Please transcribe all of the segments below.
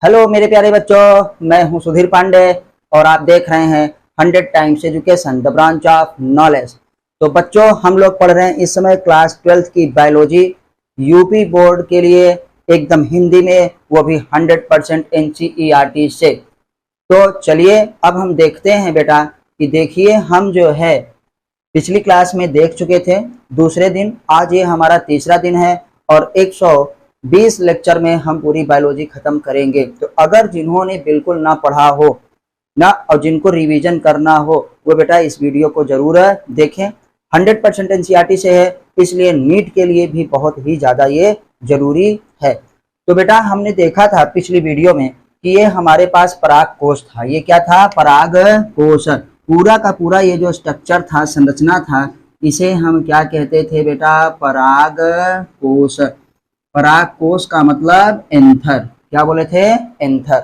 Hello मेरे प्यारे बच्चों, मैं हूं सुधीर पांडे और आप देख रहे हैं 100 times education the branch of knowledge. तो बच्चों, हम लोग पढ़ रहे हैं इस समय क्लास 12th की बायोलॉजी यूपी बोर्ड के लिए एकदम हिंदी में, वो भी 100% एनसीईआरटी से। तो चलिए अब हम देखते हैं बेटा कि देखिए हम जो है पिछली क्लास में देख चुके थे दूसरे दिन, आज ये हमारा तीसरा दिन है और 120 लेक्चर में हम पूरी बायोलॉजी खत्म करेंगे। तो अगर जिन्होंने बिल्कुल ना पढ़ा हो ना और जिनको रिवीजन करना हो वो बेटा इस वीडियो को जरूर देखें। 100% एनसीईआरटी से है, इसलिए नीट के लिए भी बहुत ही ज़्यादा ये जरूरी है। तो बेटा हमने देखा था पिछली वीडियो में कि ये हमारे पास पराग कोश था। ये क्या था? पराग कोश। पूरा का पूरा ये जो स्ट्रक्चर था, संरचना था, इसे हम क्या कहते थे बेटा? पराग कोश। पराग कोश का मतलब एंथर। क्या बोले थे? एंथर।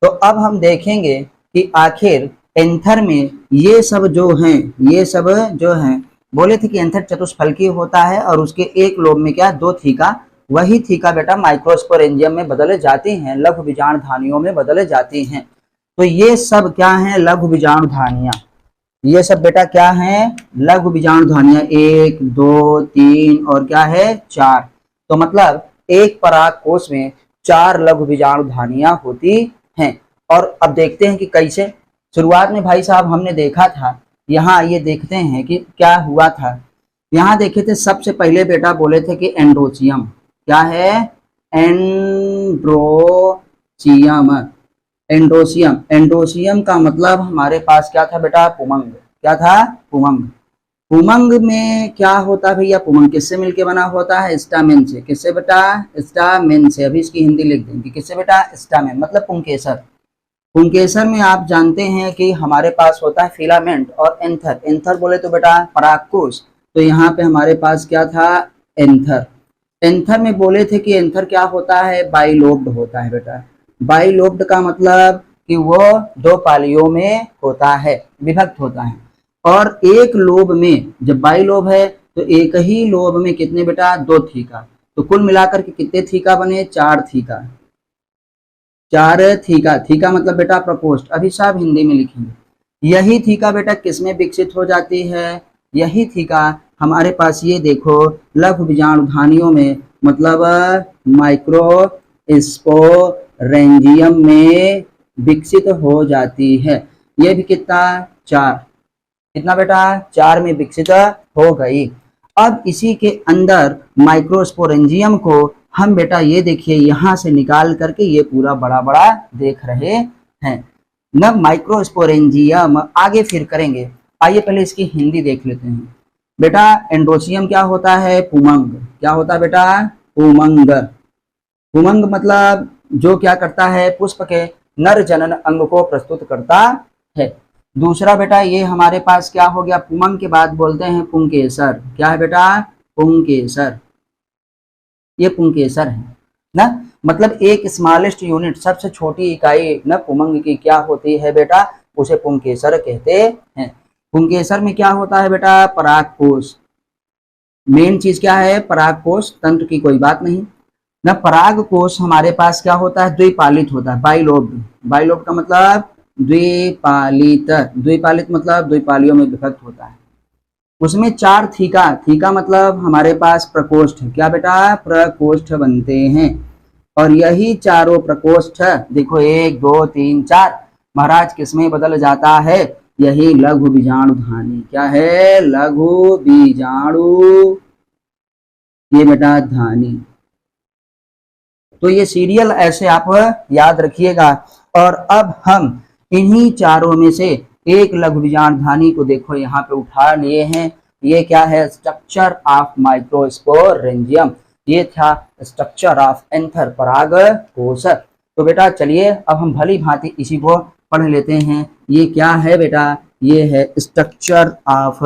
तो अब हम देखेंगे कि आखिर एंथर में ये सब जो हैं बोले थे कि एंथर चतुष्फलकीय होता है और उसके एक लोब में क्या? दो थीका। वही थीका बेटा माइक्रोस्पोरेंजियम में बदले जाती हैं, लघु बीजाणुधानियों में बदले जाती हैं। तो ये सब क्या हैं? लघु बीजाणुधानियां। ये सब बेटा क्या हैं? लघु बीजाणुधानियां। 1 2 3 और क्या है? 4। तो मतलब एक पराग कोश में 4 लघु बीजाणुधानियां होती हैं। और अब देखते हैं कि कैसे। शुरुआत में भाई साहब हमने देखा था, यहाँ ये देखते हैं कि क्या हुआ था। यहाँ देखे थे सबसे पहले बेटा बोले थे कि एंड्रोचियम। क्या है? एंड्रोचियम। एंडोसियम। एंडोसियम का मतलब हमारे पास क्या था बेटा? पुमंग। क्या था? पुमंग। पुमंग में क्या होता है भैया? पुमंग किससे मिलके बना होता है? स्टामेन से। किससे बेटा? स्टामेन से। अभी इसकी हिंदी लिख देंगे। किससे बेटा? स्टामेन मतलब पुंकेसर। पुंकेसर में आप जानते हैं कि हमारे पास होता है फिलामेंट और एंथर। एंथर बोले तो बेटा परागकोश। तो यहाँ पे हमारे पास क्या था? एंथर। एंथर में बोले थे कि एंथर क्या होता है? बाइलोब्ड होता है बेटा। बाइलोब्ड का मतलब कि वो 2 पालियों में होता है, विभक्त होता है। और एक लोब में जब बाइलोब है तो एक ही लोब में कितने बेटा? 2 थीका। तो कुल मिलाकर के कितने थीका बने? 4 थीका। 4 थीका। थीका मतलब बेटा प्रकोष्ठ। अभी साहब हिंदी में लिखेंगे। यही थीका बेटा किसमें विकसित हो जाती है? यही थीका हमारे पास ये देखो लघु बीजाणुधानियों में, मतलब माइक्रोस्पोरेंजियम में विकसित हो जाती है। ये भी कितना? 4। कितना बेटा? 4 में विकसित हो गई। अब इसी के अंदर माइक्रोस्पोरेंजियम को हम बेटा ये देखिए यहाँ से निकाल करके ये पूरा बड़ा बड़ा देख रहे हैं न। माइक्रोस्पोरेंजियम आगे फिर करेंगे। आइए पहले इसकी हिंदी देख लेते हैं बेटा। एंड्रोसियम क्या होता है? पुमंग। क्या होता है बेटा? पुमंग। पुमंग मतलब जो क्या करता है? पुष्प के नर जनन अंग को प्रस्तुत करता है। दूसरा बेटा ये हमारे पास क्या हो गया? पुमंग के बाद बोलते हैं पुंकेसर। क्या है बेटा? पुंकेसर। ये पुंकेसर है ना। मतलब एक स्मॉलेस्ट यूनिट, सबसे छोटी इकाई न पुमंग की क्या होती है बेटा? उसे पुंकेसर कहते हैं। पुंकेसर में क्या होता है बेटा? परागकोश। मेन चीज क्या है? परागकोश। तंत्र की कोई बात नहीं न। परागकोश हमारे पास क्या होता है? द्विपालित होता है, बाइलोब्ड। बाइलोब्ड का मतलब द्विपालित। द्विपालित मतलब द्विपालियों में विभक्त होता है। उसमें 4 थीका। थीका मतलब हमारे पास प्रकोष्ठ। क्या बेटा? प्रकोष्ठ बनते हैं। और यही चारों प्रकोष्ठ देखो 1 2 3 4 महाराज किसमें बदल जाता है? यही लघु बीजाणुधानी। क्या है? लघु बीजाणु ये बेटा धानी। तो ये सीरियल ऐसे आप याद रखिएगा। और अब हम इन्हीं चारों में से एक लघु बीजाणुधानी को देखो यहाँ पे उठा लिए हैं। ये क्या है? Structure of microsporangium. ये था स्ट्रक्चर ऑफ एंथर पराग कोश। तो बेटा चलिए अब हम भली भांति इसी को पढ़ लेते हैं। ये क्या है बेटा? ये है स्ट्रक्चर ऑफ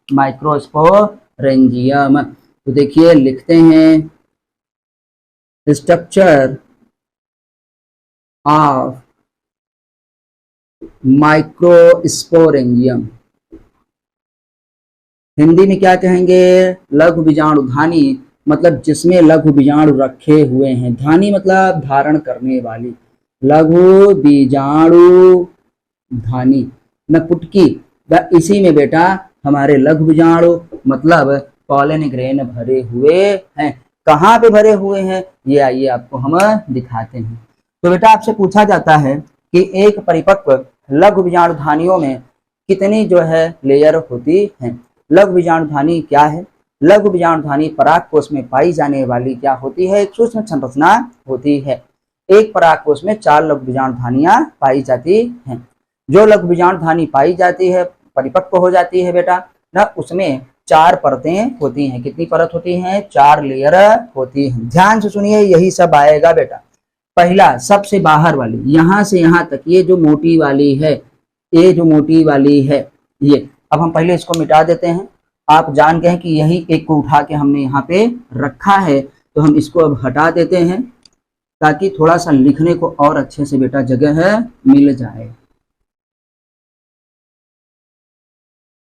माइक्रोस्पोरेंजियम। तो देखिए लिखते हैं स्ट्रक्चर ऑफ माइक्रोस्पोरेंजियम। हिंदी में क्या कहेंगे? लघु बीजाणुधानी मतलब जिसमें लघु बीजाणु रखे हुए हैं। धानी मतलब धारण करने वाली। लघु बीजाणु धानी नपुटकी, इसी में बेटा हमारे लघु बीजाणु मतलब पॉलन ग्रेन भरे हुए हैं। कहाँ पे भरे हुए हैं ये आइए आपको हम दिखाते हैं। तो बेटा आपसे पूछा जाता है कि एक परिपक्व लघु बीजाणुधानियों में कितनी जो है लेयर होती हैं। लघु बीजाणुधानी क्या है? लघु बीजाणुधानी परागकोश में पाई जाने वाली क्या होती है? एक सूक्ष्म संरचना होती है। एक परागकोश में 4 लघु बीजाणुधानियां पाई जाती हैं। जो लघु बीजाणुधानी पाई जाती है परिपक्व हो जाती है बेटा ना, उसमें 4 परतें होती हैं। कितनी परत होती हैं? 4 लेयर होती हैं। ध्यान से सुनिए, यही सब आएगा बेटा। पहला सबसे बाहर वाली, यहां से यहां तक, ये जो मोटी वाली है, ये जो मोटी वाली है ये, अब हम पहले इसको मिटा देते हैं। आप जान गए कि यही एक को उठा के हमने यहाँ पे रखा है, तो हम इसको अब हटा देते हैं ताकि थोड़ा सा लिखने को और अच्छे से बेटा जगह मिल जाए।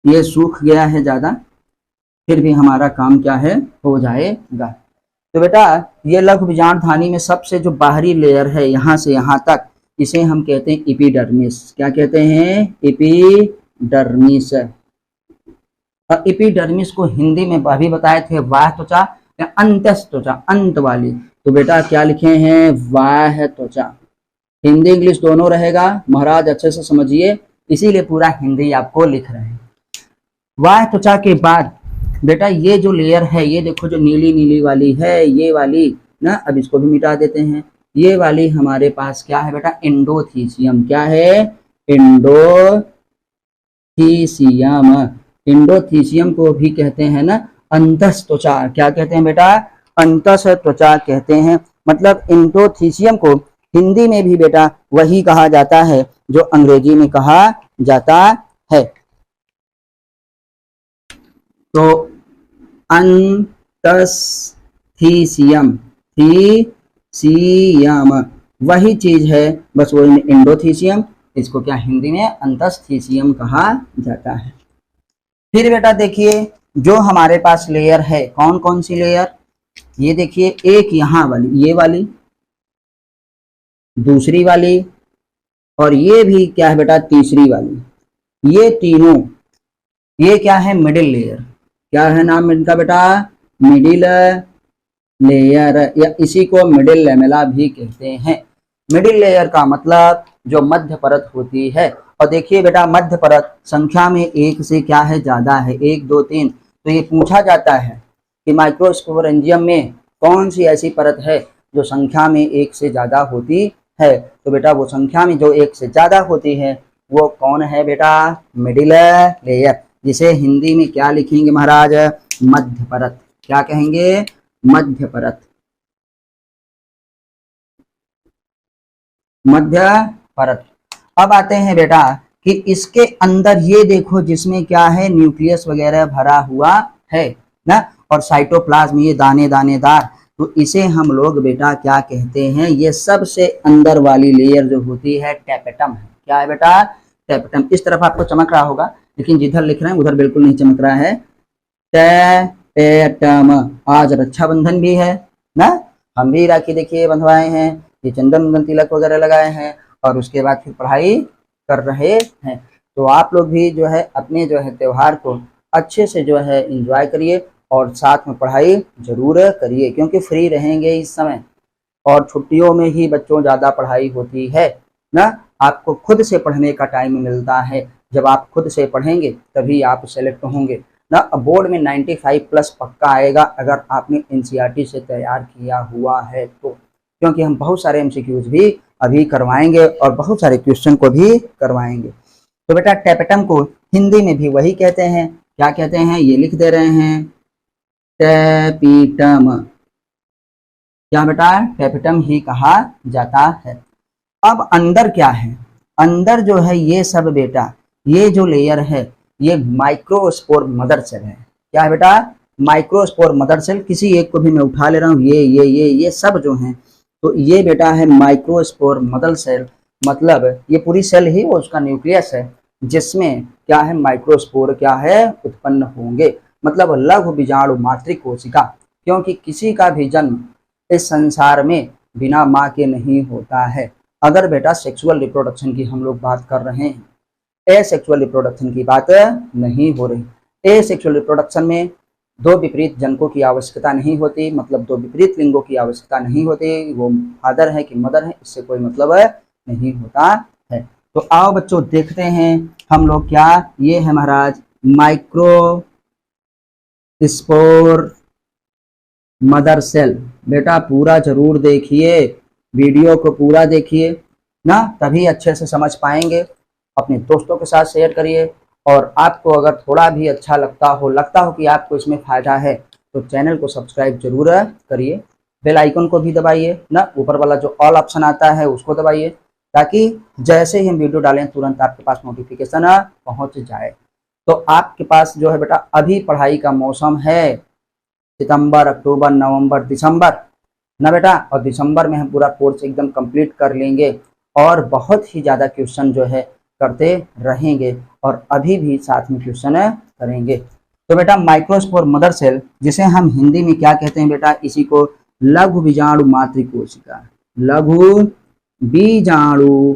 ये सूख गया है ज्यादा, फिर भी हमारा काम क्या है हो जाएगा। तो बेटा ये लघु बीजाणुधानी में सबसे जो बाहरी लेयर है यहाँ से यहाँ तक, इसे हम कहते हैं एपिडर्मिस। क्या कहते हैं? एपिडर्मिस। और एपिडर्मिस को हिंदी में अभी बताए थे बाह्य त्वचा या अंतस्थ त्वचा, अंत वाली। तो बेटा क्या लिखे हैं? बाह्य त्वचा। हिंदी इंग्लिश दोनों रहेगा महाराज, अच्छे से समझिए, इसीलिए पूरा हिंदी आपको लिख रहे हैं। बाह्य त्वचा के बाद बेटा ये जो लेयर है, ये देखो जो नीली नीली वाली है, ये वाली ना, अब इसको भी मिटा देते हैं। ये वाली हमारे पास क्या है बेटा? एंडोथीसियम। क्या है? एंडोथीसियम। एंडोथीसियम को भी कहते हैं ना अंतस्थ त्वचा। क्या कहते हैं बेटा? अंतस्थ त्वचा कहते हैं। मतलब एंडोथीसियम को हिंदी में भी बेटा वही कहा जाता है जो अंग्रेजी में कहा जाता है। तो अंतस्थीसियम, थीसियम वही चीज है, बस वो एंडोथीसियम, इसको क्या हिंदी में अंतस्थीसियम कहा जाता है। फिर बेटा देखिए जो हमारे पास लेयर है, कौन कौन सी लेयर? ये देखिए, एक यहाँ वाली, ये वाली, दूसरी वाली, और ये भी क्या है बेटा? तीसरी वाली। ये तीनों, ये क्या है? Middle layer. क्या है नाम इनका बेटा? मिडिल लेयर, या इसी को मिडिल लैमेला भी कहते हैं। मिडिल लेयर का मतलब जो मध्य परत होती है। और देखिए बेटा मध्य परत संख्या में एक से क्या है? ज्यादा है, 1 2 3। तो ये पूछा जाता है कि माइक्रोस्पोरेंजियम में कौन सी ऐसी परत है जो संख्या में 1 से ज्यादा होती है? तो बेटा वो संख्या में जो 1 से ज्यादा होती है वो कौन है बेटा? मिडिल लेयर, जिसे हिंदी में क्या लिखेंगे महाराज? मध्य परत। क्या कहेंगे? मध्य परत। मध्य परत। अब आते हैं बेटा कि इसके अंदर ये देखो जिसमें क्या है? न्यूक्लियस वगैरह भरा हुआ है ना, और साइटोप्लाज्म ये दाने दानेदार। तो इसे हम लोग बेटा क्या कहते हैं? ये सबसे अंदर वाली लेयर जो होती है टेपेटम है। क्या है बेटा? टेपेटम। इस तरफ आपको चमक रहा होगा, लेकिन जिधर लिख रहे हैं उधर बिल्कुल नहीं चमक रहा है। टेपेटम। आज रक्षाबंधन भी है ना, हम भी राखी देखिए बंधवाए हैं, ये चंदन तिलक वगैरह लगाए हैं, और उसके बाद फिर पढ़ाई कर रहे हैं। तो आप लोग भी जो है अपने जो है त्योहार को अच्छे से जो है एंजॉय करिए, और साथ में पढ़ाई जरूर करिए, क्योंकि फ्री रहेंगे इस समय, और छुट्टियों में ही बच्चों ज़्यादा पढ़ाई होती है ना। आपको खुद से पढ़ने का टाइम मिलता है, जब आप खुद से पढ़ेंगे तभी आप सेलेक्ट होंगे ना। बोर्ड में 95+ पक्का आएगा अगर आपने एनसीईआरटी से तैयार किया हुआ है तो, क्योंकि हम बहुत सारे एमसीक्यूज भी अभी करवाएंगे और बहुत सारे क्वेश्चन को भी करवाएंगे। तो बेटा टेपेटम को हिंदी में भी वही कहते हैं। क्या कहते हैं? ये लिख दे रहे हैं, टेपिटम। क्या बेटा? टेपिटम ही कहा जाता है। अब अंदर क्या है? अंदर जो है ये सब बेटा, ये जो लेयर है ये माइक्रोस्पोर मदर सेल है। क्या है बेटा? Microspore mother cell. किसी एक को भी मैं उठा ले रहा हूँ, ये सब जो हैं, तो ये बेटा है माइक्रोस्पोर मदर सेल। मतलब ये पूरी सेल ही वो उसका न्यूक्लियस है, जिसमें क्या है? माइक्रोस्पोर क्या है? उत्पन्न होंगे। मतलब लघु बीजाणु मातृ कोशिका, क्योंकि किसी का भी जन्म इस संसार में बिना माँ के नहीं होता है। अगर बेटा सेक्सुअल रिप्रोडक्शन की हम लोग बात कर रहे हैं, एसेक्सुअल रिप्रोडक्शन की बात नहीं हो रही। एसेक्सुअल रिप्रोडक्शन में दो विपरीत जनकों की आवश्यकता नहीं होती, मतलब दो विपरीत लिंगों की आवश्यकता नहीं होती, वो फादर है कि मदर है इससे कोई मतलब नहीं होता है। तो आओ बच्चों देखते हैं हम लोग क्या, ये है महाराज माइक्रो स्पोर मदर सेल। बेटा पूरा जरूर देखिए, वीडियो को पूरा देखिए ना, तभी अच्छे से समझ पाएंगे। अपने दोस्तों के साथ शेयर करिए, और आपको अगर थोड़ा भी अच्छा लगता हो कि आपको इसमें फायदा है, तो चैनल को सब्सक्राइब जरूर करिए, बेल आइकन को भी दबाइए ना, ऊपर वाला जो ऑल ऑप्शन आता है उसको दबाइए, ताकि जैसे ही हम वीडियो डालें तुरंत आपके पास नोटिफिकेशन पहुंच जाए। तो आपके पास जो है बेटा अभी पढ़ाई का मौसम है, सितंबर, अक्टूबर, नवंबर, दिसंबर ना बेटा, और दिसंबर में हम पूरा कोर्स एकदम कंप्लीट कर लेंगे और बहुत ही ज़्यादा क्वेश्चन जो है करते रहेंगे, और अभी भी साथ में क्वेश्चन करेंगे। तो बेटा माइक्रोस्पोर मदर सेल, जिसे हम हिंदी में क्या कहते हैं बेटा, इसी को लघु बीजाणु मातृकोशिका, लघु बीजाणु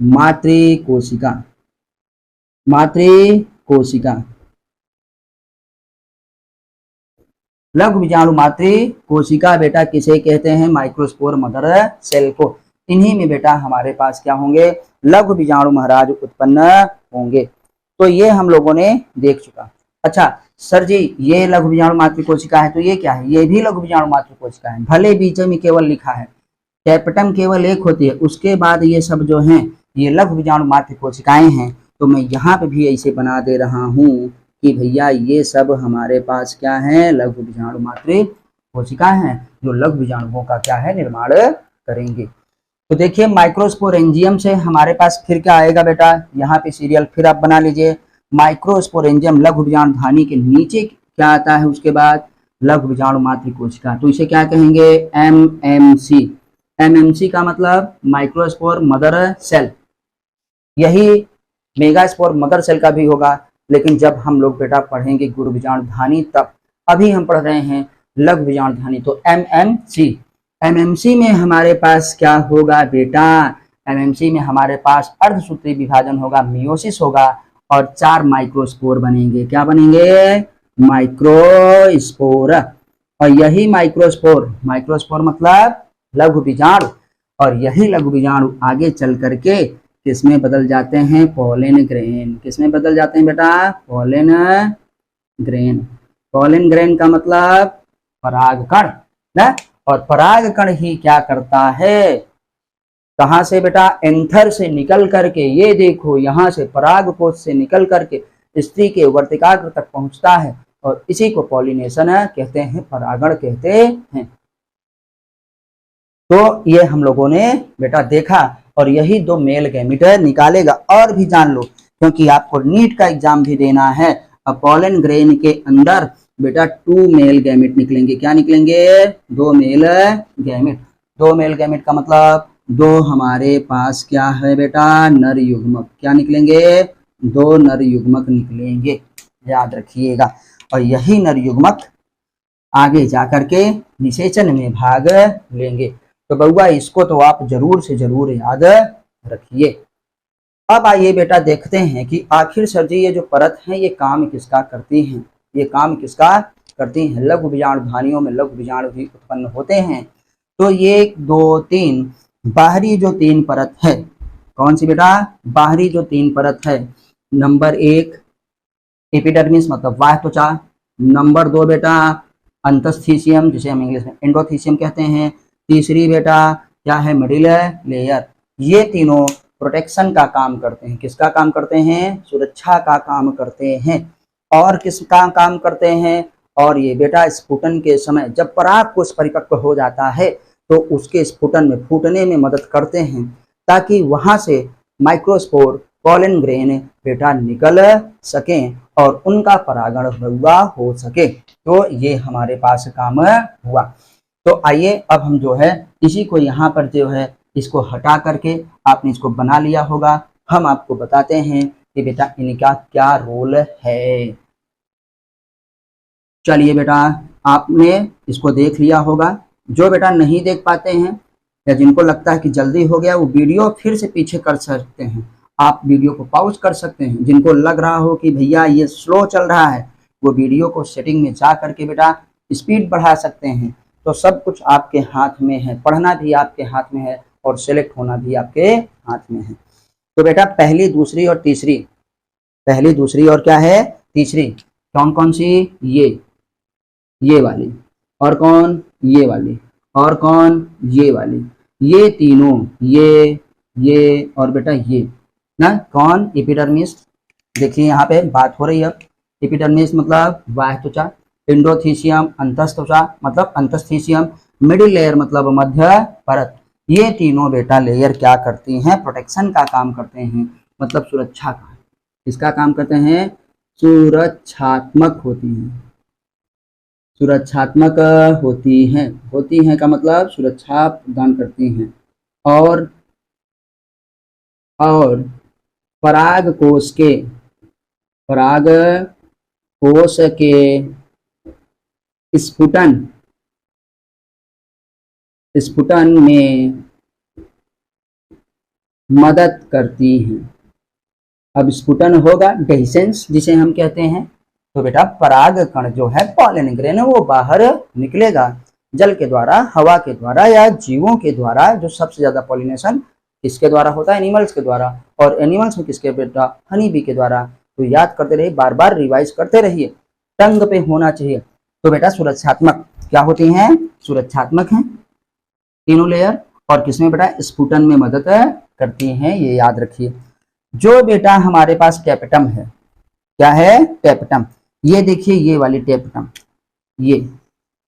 मातृकोशिका, मातृकोशिका, लघु बीजाणु मातृकोशिका बेटा किसे कहते हैं, माइक्रोस्पोर मदर सेल को। इन्हीं में बेटा हमारे पास क्या होंगे, लघु बीजाणु महाराज उत्पन्न होंगे। तो ये हम लोगों ने देख चुका। अच्छा सर जी ये लघु बीजाणु मातृकोशिका है, तो ये क्या है, ये भी लघु बीजाणु मातृकोशिका है, भले बीच में केवल लिखा है, कैपिटम केवल एक होती है, उसके बाद ये सब जो हैं ये लघु बीजाणु मातृकोशिकाएं हैं। तो मैं यहाँ पे भी ऐसे बना दे रहा हूँ कि भैया ये सब हमारे पास क्या है, लघु बीजाणु मातृकोशिका हैं, जो लघु बीजाणुओं का क्या है निर्माण करेंगे। तो देखिए माइक्रोस्पोरेंजियम से हमारे पास फिर क्या आएगा बेटा, यहाँ पे सीरियल फिर आप बना लीजिए, माइक्रोस्पोरेंजियम लघु बीजाणु धानी के नीचे क्या आता है, उसके बाद लघु बीजाणु मातृकोशिका, तो इसे क्या कहेंगे, एमएमसी। एमएमसी का मतलब माइक्रोस्पोर मदर सेल, यही मेगास्पोर मदर सेल का भी होगा, लेकिन जब हम लोग बेटा पढ़ेंगे गुरु बीजाणु धानी तब, अभी हम पढ़ रहे हैं लघु बीजाणु धानी। तो एमएमसी, एमएमसी में हमारे पास क्या होगा बेटा, एमएमसी में हमारे पास अर्धसूत्री विभाजन होगा, मियोसिस होगा, और 4 माइक्रोस्पोर बनेंगे। क्या बनेंगे, माइक्रोस्पोर। और यही माइक्रोस्पोर, माइक्रोस्पोर मतलब लघु बीजाणु, और यही लघु बीजाणु आगे चल करके किसमें बदल जाते हैं, पोलन ग्रेन। किसमें बदल जाते हैं बेटा, पोलन ग्रेन। पोलन ग्रेन का मतलब परागकण ना, और परागकण ही क्या करता है, कहां से बेटा, एंथर से निकल करके, ये देखो यहां से परागकोश से निकल करके स्त्री के वर्तिकाग्र तक पहुंचता है, और इसी को पॉलिनेशन कहते हैं, परागण कहते हैं। तो ये हम लोगों ने बेटा देखा, और यही 2 मेल गैमेट निकालेगा। और भी जान लो, क्योंकि आपको नीट का एग्जाम भी देना है। अब पोलन ग्रेन के अंदर बेटा 2 मेल गैमेट निकलेंगे। क्या निकलेंगे, 2 मेल गैमेट। 2 मेल गैमेट का मतलब 2 हमारे पास क्या है बेटा, नर युग्मक। क्या निकलेंगे, 2 नर युग्मक निकलेंगे, याद रखिएगा। और यही नर युग्मक आगे जाकर के निषेचन में भाग लेंगे। तो बउआ इसको तो आप जरूर से जरूर याद रखिए। अब आइए बेटा देखते हैं कि आखिर सर जी ये जो परत है ये काम किसका करती हैं, ये काम किसका करती हैं। लघु बीजाणु धानियों में लघु बीजाणु भी उत्पन्न होते हैं। तो ये 1 2 3 बाहरी जो 3 परत है, कौन सी बेटा, बाहरी जो 3 परत है, नंबर 1 एपिडर्मिस मतलब बाह्य त्वचा, नंबर 2 बेटा अंतस्थीसियम जिसे हम इंग्लिश में एंडोथीसियम कहते हैं, तीसरी बेटा क्या है, मिडिल लेयर। ये तीनों प्रोटेक्शन का काम करते हैं। किसका काम करते हैं, सुरक्षा का काम करते हैं। और किसका काम करते हैं, और ये बेटा स्फुटन के समय जब परागकोश परिपक्व हो जाता है तो उसके स्फुटन में फूटने में मदद करते हैं, ताकि वहां से माइक्रोस्पोर पोलन ग्रेन बेटा निकल सकें और उनका परागण हुआ हो सके। तो ये हमारे पास काम हुआ। तो आइए अब हम जो है इसी को यहाँ पर जो है इसको हटा करके, आपने इसको बना लिया होगा, हम आपको बताते हैं कि बेटा इनका क्या रोल है। चलिए बेटा आपने इसको देख लिया होगा। जो बेटा नहीं देख पाते हैं या जिनको लगता है कि जल्दी हो गया वो वीडियो फिर से पीछे कर सकते हैं, आप वीडियो को पॉज कर सकते हैं। जिनको लग रहा हो कि भैया ये स्लो चल रहा है, वो वीडियो को सेटिंग में जा करके बेटा स्पीड बढ़ा सकते हैं। तो सब कुछ आपके हाथ में है, पढ़ना भी आपके हाथ में है और सेलेक्ट होना भी आपके हाथ में है। तो बेटा पहली, दूसरी और तीसरी, पहली, दूसरी और क्या है, तीसरी, कौन कौन सी, ये वाली, और कौन, ये वाली, और कौन, ये वाली, ये तीनों, ये और बेटा ये ना, कौन, एपिडर्मिस। देखिए यहाँ पे बात हो रही है। एपिडर्मिस मतलब बाह्य त्वचा, एंडोथीसियम अंतःत्वचा मतलब अंतःस्थीसियम, मिडिल लेयर मतलब मध्य परत। ये तीनों बेटा लेयर क्या करती हैं, प्रोटेक्शन का काम करते हैं, मतलब सुरक्षा का। किसका काम करते हैं, सुरक्षात्मक होती हैं, सुरक्षात्मक होती हैं का मतलब सुरक्षा प्रदान करती हैं। और पराग कोश के स्फुटन में मदद करती हैं। अब स्फुटन होगा, डेहिसेंस जिसे हम कहते हैं, तो बेटा पराग कण जो है, पॉलन ग्रेन, वो बाहर निकलेगा जल के द्वारा, हवा के द्वारा या जीवों के द्वारा। जो सबसे ज्यादा पॉलिनेशन किसके द्वारा होता है, एनिमल्स के द्वारा, और एनिमल्स में किसके बेटा, हनी बी के द्वारा। तो याद करते रहिए, बार बार रिवाइज करते रहिए, टंग पे होना चाहिए। तो बेटा सुरक्षात्मक क्या होती हैं, सुरक्षात्मक हैं तीनों लेयर, और किसमें बेटा, स्फुटन में मदद करती हैं, ये याद रखिए। जो बेटा हमारे पास टेपेटम है, क्या है, टेपेटम, ये देखिए ये वाली टेपेटम, ये,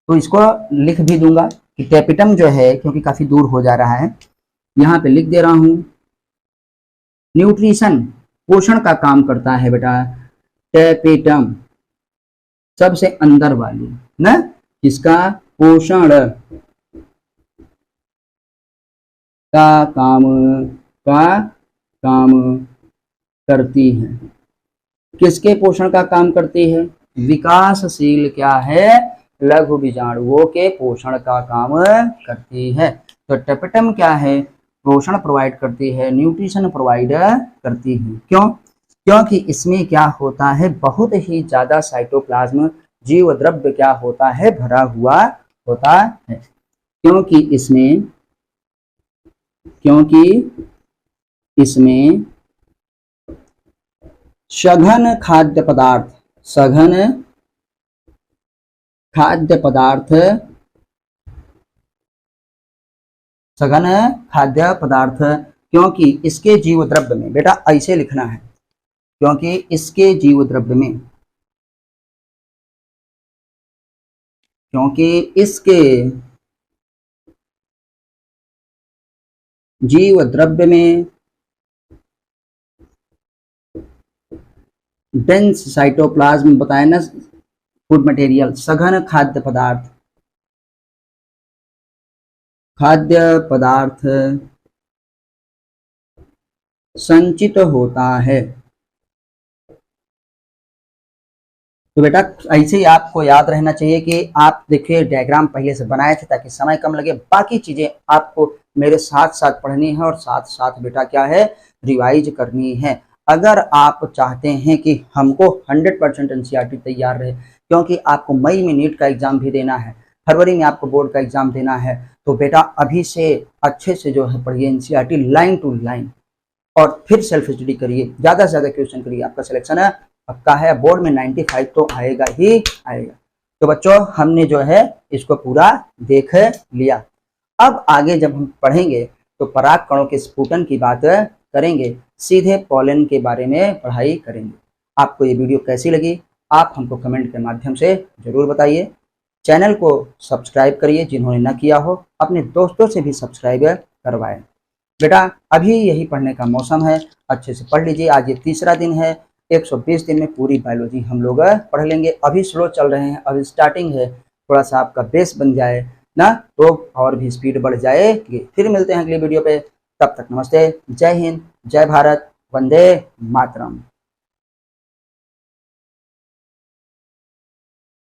तो इसको लिख भी दूंगा कि टेपेटम जो है, क्योंकि काफी दूर हो जा रहा है, यहाँ पे लिख दे रहा हूं, न्यूट्रिशन पोषण का काम करता है बेटा टेपेटम, सबसे अंदर वाली ना, इसका पोषण का काम करती है। किसके पोषण का काम करती है, विकासशील क्या है, लघु बीजाणुओं के पोषण का काम करती है। तो टेपेटम क्या है, पोषण प्रोवाइड करती है, न्यूट्रिशन प्रोवाइड करती है। क्यों, क्योंकि इसमें क्या होता है, बहुत ही ज्यादा साइटोप्लाज्म जीव द्रव्य क्या होता है, भरा हुआ होता है। क्योंकि इसमें सघन खाद्य पदार्थ, क्योंकि इसके जीव द्रव्य में, बेटा ऐसे लिखना है, क्योंकि इसके जीव द्रव्य में, क्योंकि इसके जीव द्रव्य में डेंस साइटोप्लाज्म बताए ना, फूड मटेरियल, सघन खाद्य पदार्थ संचित होता है। तो बेटा ऐसे ही आपको याद रहना चाहिए कि आप देखिए डायग्राम पहले से बनाए थे ताकि समय कम लगे, बाकी चीजें आपको मेरे साथ साथ पढ़नी है और साथ साथ बेटा क्या है, रिवाइज करनी है। अगर आप चाहते हैं कि हमको 100% एनसीईआरटी तैयार रहे, क्योंकि आपको मई में नीट का एग्जाम भी देना है, फरवरी में आपको बोर्ड का एग्जाम देना है, तो बेटा अभी से अच्छे से जो है पढ़िए एनसीईआरटी लाइन टू लाइन, और फिर सेल्फ स्टडी करिए, ज्यादा से ज्यादा क्वेश्चन करिए, आपका सिलेक्शन है पक्का है, बोर्ड में 95 तो आएगा ही आएगा। तो बच्चों हमने जो है इसको पूरा देख लिया। अब आगे जब हम पढ़ेंगे तो पराग कणों के स्फुटन की बात करेंगे, सीधे पॉलन के बारे में पढ़ाई करेंगे। आपको ये वीडियो कैसी लगी आप हमको कमेंट के माध्यम से जरूर बताइए। चैनल को सब्सक्राइब करिए जिन्होंने न किया हो, अपने दोस्तों से भी सब्सक्राइब करवाएं। बेटा अभी यही पढ़ने का मौसम है, अच्छे से पढ़ लीजिए। आज ये तीसरा दिन है, 120 दिन में पूरी बायोलॉजी हम लोग पढ़ लेंगे। अभी स्लो चल रहे हैं, अभी स्टार्टिंग है, थोड़ा सा आपका बेस बन जाए ना तो और भी स्पीड बढ़ जाएगी। फिर मिलते हैं अगली वीडियो पे, तब तक नमस्ते, जय हिंद, जय भारत, वंदे मातरम।